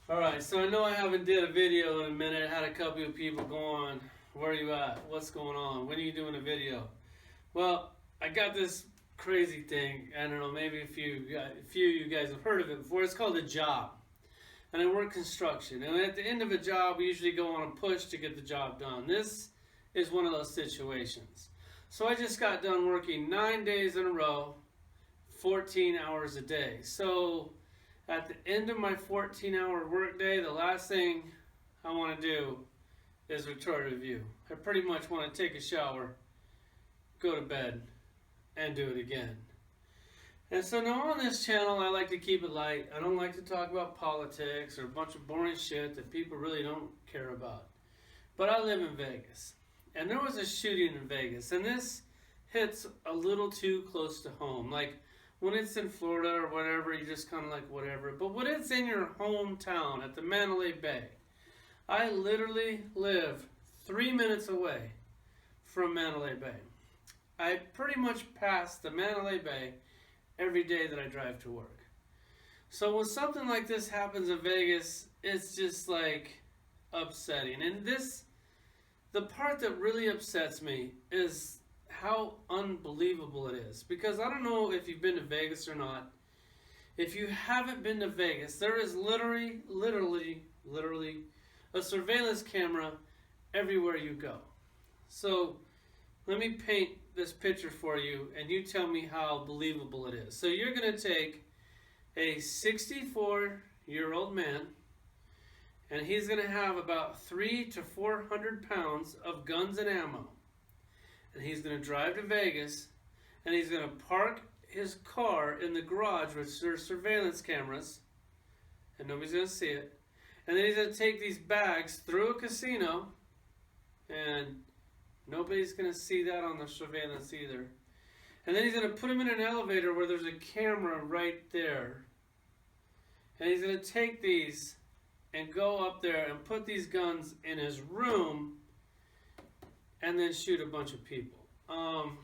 Alright, so I know I haven't did a video in a minute. I had a couple of people going, where are you at? What's going on? When are you doing a video? Well, I got this crazy thing. I don't know, maybe a few of you guys have heard of it before. It's called a job. And I work construction. And at the end of a job, we usually go on a push to get the job done. This is one of those situations. So I just got done working 9 days in a row, 14 hours a day. So at the end of my 14-hour workday, the last thing I want to do is record a review. I pretty much want to take a shower, go to bed, and do it again. And so now on this channel, I like to keep it light. I don't like to talk about politics or a bunch of boring shit that people really don't care about. But I live in Vegas. And there was a shooting in Vegas. And this hits a little too close to home. Like, when it's in Florida or whatever, you just kind of like whatever. But when it's in your hometown at the Mandalay Bay, I literally live 3 minutes away from Mandalay Bay. I pretty much pass the Mandalay Bay every day that I drive to work. So when something like this happens in Vegas, it's just like upsetting. And the part that really upsets me is how unbelievable it is. Because I don't know if you've been to Vegas or not. If you haven't been to Vegas, there is literally a surveillance camera everywhere you go. So let me paint this picture for you and you tell me how believable it is. So you're going to take a 64-year-old man and he's going to have about 300 to 400 pounds of guns and ammo. And he's going to drive to Vegas, and he's going to park his car in the garage with their surveillance cameras, and nobody's going to see it. And then he's going to take these bags through a casino, and nobody's going to see that on the surveillance either. And then he's going to put them in an elevator where there's a camera right there. And he's going to take these and go up there and put these guns in his room and then shoot a bunch of people. I'm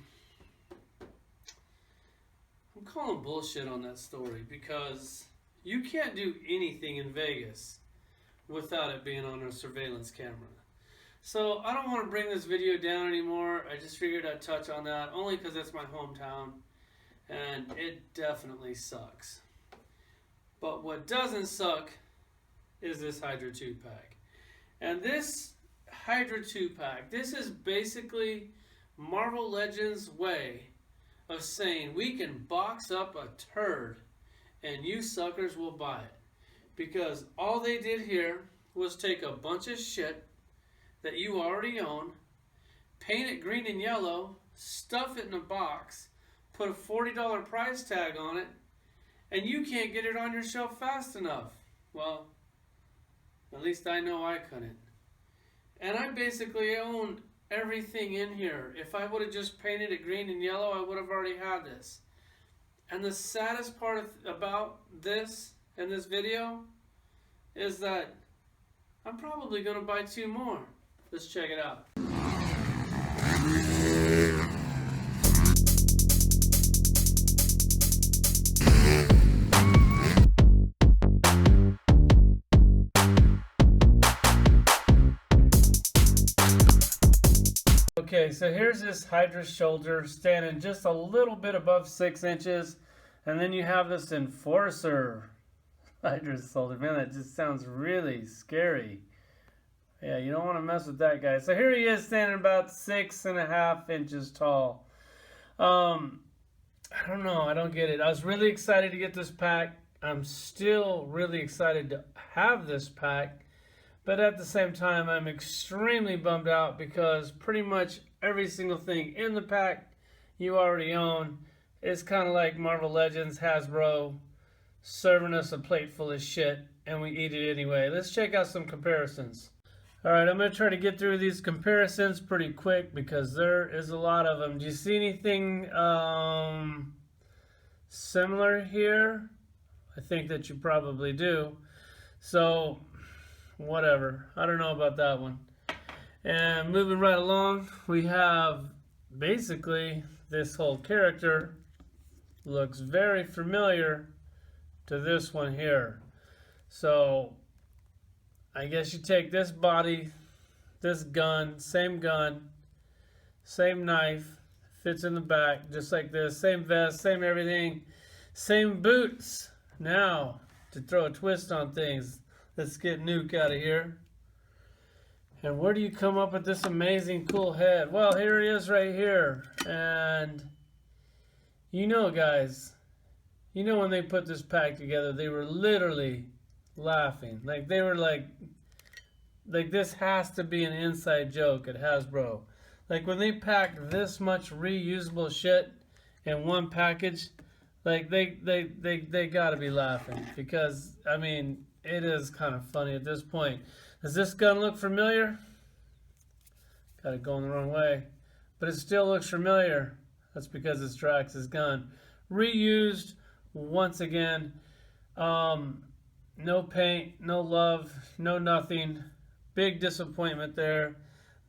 calling bullshit on that story because you can't do anything in Vegas without it being on a surveillance camera. So I don't want to bring this video down anymore. I just figured I'd touch on that only because it's my hometown and it definitely sucks. But what doesn't suck is this Hydra 2-pack. And this Hydra 2-pack, this is basically Marvel Legends' way of saying we can box up a turd and you suckers will buy it. Because all they did here was take a bunch of shit that you already own, paint it green and yellow, stuff it in a box, put a $40 price tag on it, and you can't get it on your shelf fast enough. Well, at least I know I couldn't. And I basically own everything in here. If I would have just painted it green and yellow, I would have already had this. And the saddest part about this and this video is that I'm probably going to buy 2 more. Let's check it out. Okay, so here's this Hydra shoulder standing just a little bit above 6 inches. And then you have this Enforcer Hydra soldier. Man, that just sounds really scary. Yeah, you don't want to mess with that guy. So here he is standing about 6.5 inches tall. I don't know. I don't get it. I was really excited to get this pack. I'm still really excited to have this pack. But at the same time, I'm extremely bummed out because pretty much every single thing in the pack you already own. It's kind of like Marvel Legends, Hasbro, serving us a plate full of shit, and we eat it anyway. Let's check out some comparisons. Alright, I'm going to try to get through these comparisons pretty quick because there is a lot of them. Do you see anything similar here? I think that you probably do. So whatever. I don't know about that one. And moving right along, we have basically this whole character looks very familiar to this one here. So I guess you take this body, this gun, same knife, fits in the back just like this, same vest, same everything, same boots. Now, to throw a twist on things, let's get Nuke out of here. And where do you come up with this amazing cool head? Well, here he is right here. And you know, guys, you know when they put this pack together, they were literally laughing. Like they were like this has to be an inside joke at Hasbro. Like when they packed this much reusable shit in one package, like they gotta be laughing, because I mean it is kind of funny at this point. Does this gun look familiar? Got it going the wrong way, but it still looks familiar. That's because it's Drax's gun, reused once again. No paint, no love, no nothing. Big disappointment there.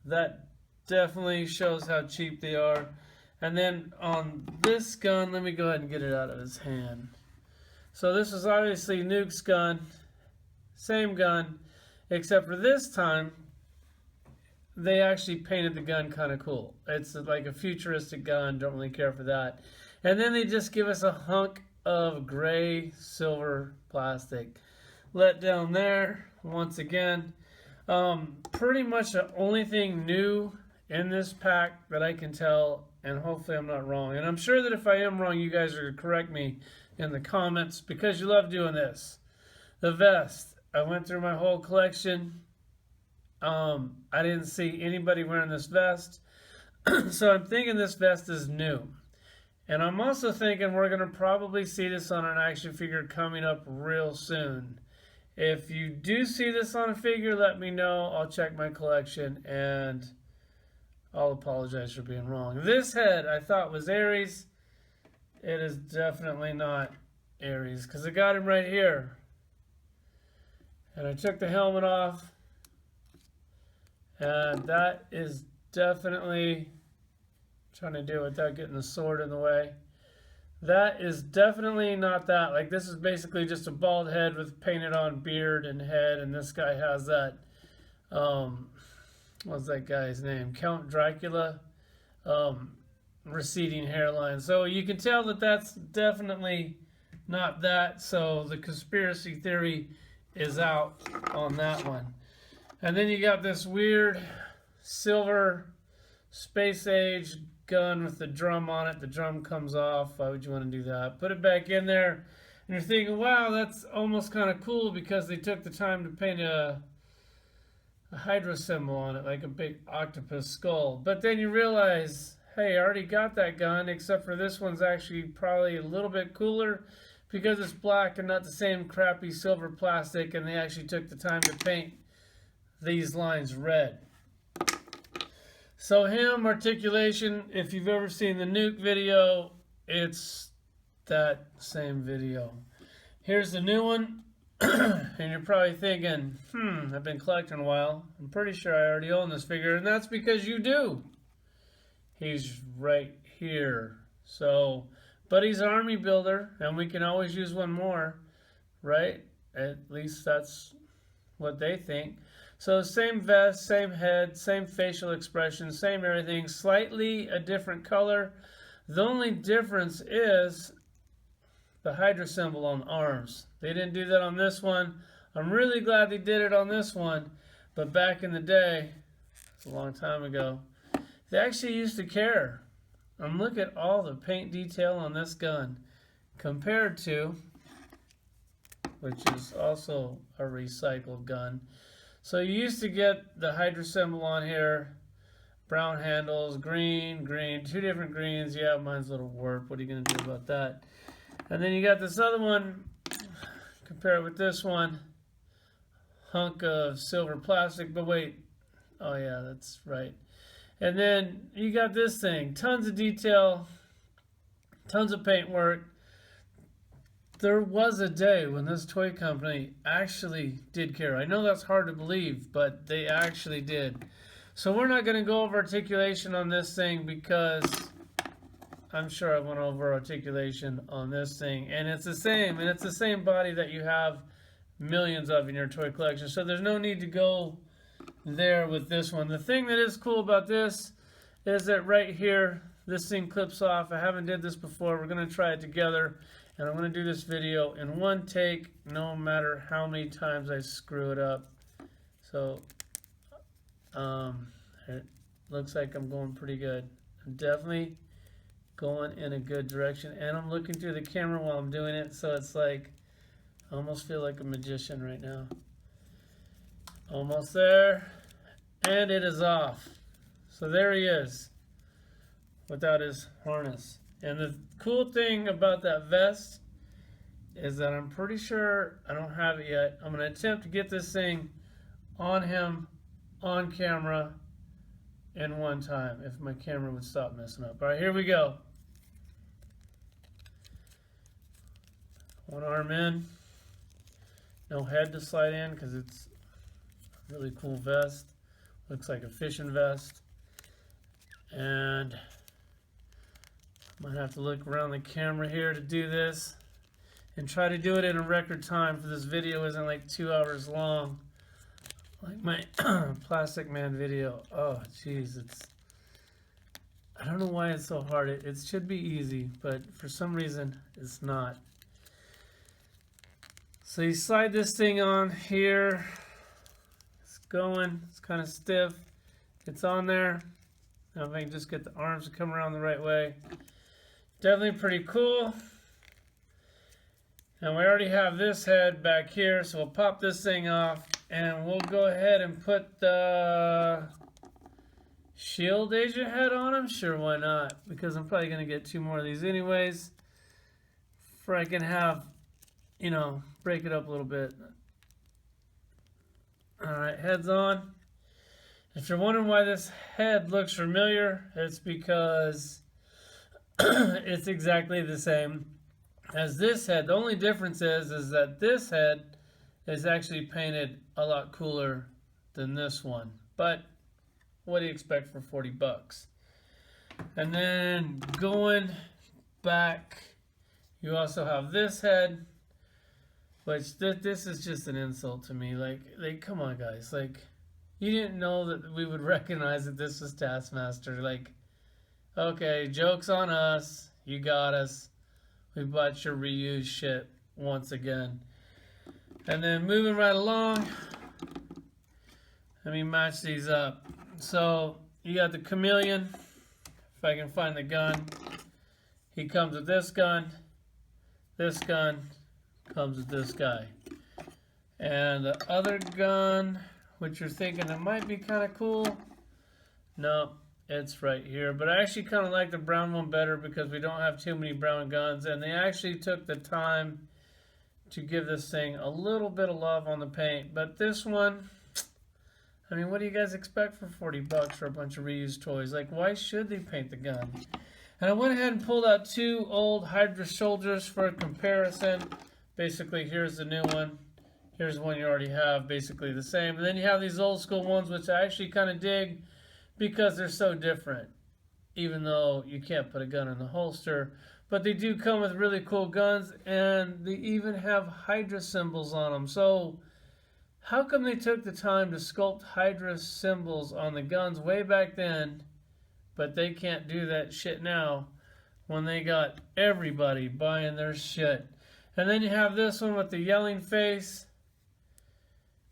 That definitely shows how cheap they are. And then on this gun, let me go ahead and get it out of his hand. So this is obviously Nuke's gun. Same gun, except for this time, they actually painted the gun kind of cool. It's like a futuristic gun, don't really care for that. And then they just give us a hunk of gray silver plastic. Let down there, once again. Pretty much the only thing new in this pack that I can tell, and hopefully I'm not wrong, and I'm sure that if I am wrong, you guys are going to correct me in the comments, because you love doing this. The vest. I went through my whole collection. I didn't see anybody wearing this vest. So I'm thinking this vest is new. And I'm also thinking we're going to probably see this on an action figure coming up real soon. If you do see this on a figure, let me know. I'll check my collection and I'll apologize for being wrong. This head I thought was Ares. It is definitely not Ares, because I got him right here. And I took the helmet off. And that is definitely, trying to do it without getting the sword in the way. That is definitely not that. Like, this is basically just a bald head with painted on beard and head. And this guy has that, what's that guy's name? Count Dracula, receding hairline. So you can tell that that's definitely not that. So the conspiracy theory is out on that one. And then you got this weird silver space age gun with the drum on it. The drum comes off. Why would you want to do that? Put it back in there. And you're thinking, wow, that's almost kind of cool, because they took the time to paint a Hydra symbol on it, like a big octopus skull. But then you realize, hey, I already got that gun, except for this one's actually probably a little bit cooler because it's black and not the same crappy silver plastic, and they actually took the time to paint these lines red. So him, articulation, if you've ever seen the Nuke video, it's that same video. Here's the new one. And you're probably thinking, I've been collecting a while. I'm pretty sure I already own this figure, and that's because you do. He's right here. So, but he's an army builder, and we can always use one more, right? At least that's what they think. So same vest, same head, same facial expression, same everything, slightly a different color. The only difference is the Hydra symbol on the arms. They didn't do that on this one. I'm really glad they did it on this one, but back in the day, it's a long time ago, they actually used to care. And look at all the paint detail on this gun compared to, which is also a recycled gun. So you used to get the Hydra symbol on here, brown handles, green, two different greens. Yeah, mine's a little warped. What are you going to do about that? And then you got this other one, compare it with this one, hunk of silver plastic, but wait, oh yeah, that's right. And then you got this thing, tons of detail, tons of paint work. There was a day when this toy company actually did care. I know that's hard to believe, but they actually did. So we're not going to go over articulation on this thing, because I'm sure I went over articulation on this thing. And it's the same. And it's the same body that you have millions of in your toy collection. So there's no need to go there with this one. The thing that is cool about this is that right here, this thing clips off. I haven't did this before. We're going to try it together. And I'm going to do this video in one take, no matter how many times I screw it up. So, it looks like I'm going pretty good. I'm definitely going in a good direction. And I'm looking through the camera while I'm doing it. So it's like, I almost feel like a magician right now. Almost there. And it is off. So there he is, without his harness. And the cool thing about that vest is that I'm pretty sure, I don't have it yet, I'm going to attempt to get this thing on him, on camera, in one time, if my camera would stop messing up. Alright, here we go. One arm in. No head to slide in because it's a really cool vest. Looks like a fishing vest. And might have to look around the camera here to do this and try to do it in a record time, for this video isn't like 2 hours long like my Plastic Man video. Oh jeez, I don't know why it's so hard. It should be easy, but for some reason it's not. So you slide this thing on here. It's going, it's kind of stiff. It's on there. Now if I can just get the arms to come around the right way. Definitely pretty cool. And we already have this head back here, so we'll pop this thing off and we'll go ahead and put the Shield Agent head on him. Sure, why not? Because I'm probably going to get 2 more of these anyways. For I can have, you know, break it up a little bit. Alright, head's on. If you're wondering why this head looks familiar, it's because it's exactly the same as this head. The only difference is that this head is actually painted a lot cooler than this one. But what do you expect for 40 bucks? And then going back, you also have this head, which this is just an insult to me. Like come on guys, like, you didn't know that we would recognize that this was Taskmaster. Like, okay, joke's on us. You got us. We bought your reused shit once again. And then moving right along, let me match these up. So you got the Chameleon. If I can find the gun. He comes with this gun. This gun comes with this guy. And the other gun, which you're thinking it might be kind of cool. No, it's right here. But I actually kind of like the brown one better because we don't have too many brown guns. And they actually took the time to give this thing a little bit of love on the paint. But this one, I mean, what do you guys expect for 40 bucks for a bunch of reused toys? Like, why should they paint the gun? And I went ahead and pulled out 2 old HYDRA Soldiers for a comparison. Basically, here's the new one. Here's one you already have, basically the same. And then you have these old school ones, which I actually kind of dig because they're so different. Even though you can't put a gun in the holster. But they do come with really cool guns, and they even have HYDRA symbols on them. So, how come they took the time to sculpt HYDRA symbols on the guns way back then, but they can't do that shit now when they got everybody buying their shit? And then you have this one with the yelling face.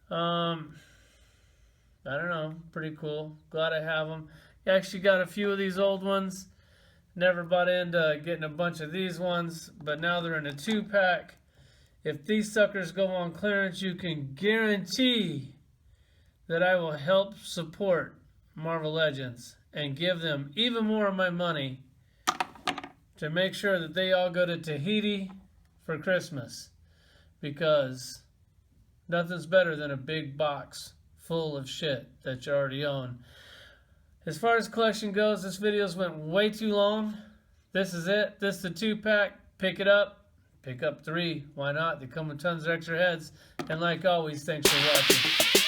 I don't know, pretty cool. Glad I have them. I actually got a few of these old ones. Never bought into getting a bunch of these ones, but now they're in a 2-pack. If these suckers go on clearance, you can guarantee that I will help support Marvel Legends and give them even more of my money to make sure that they all go to Tahiti for Christmas, because nothing's better than a big box full of shit that you already own. As far as collection goes, this video's went way too long. This is it. This is the 2-pack. Pick it up. Pick up 3. Why not? They come with tons of extra heads. And like always, thanks for watching.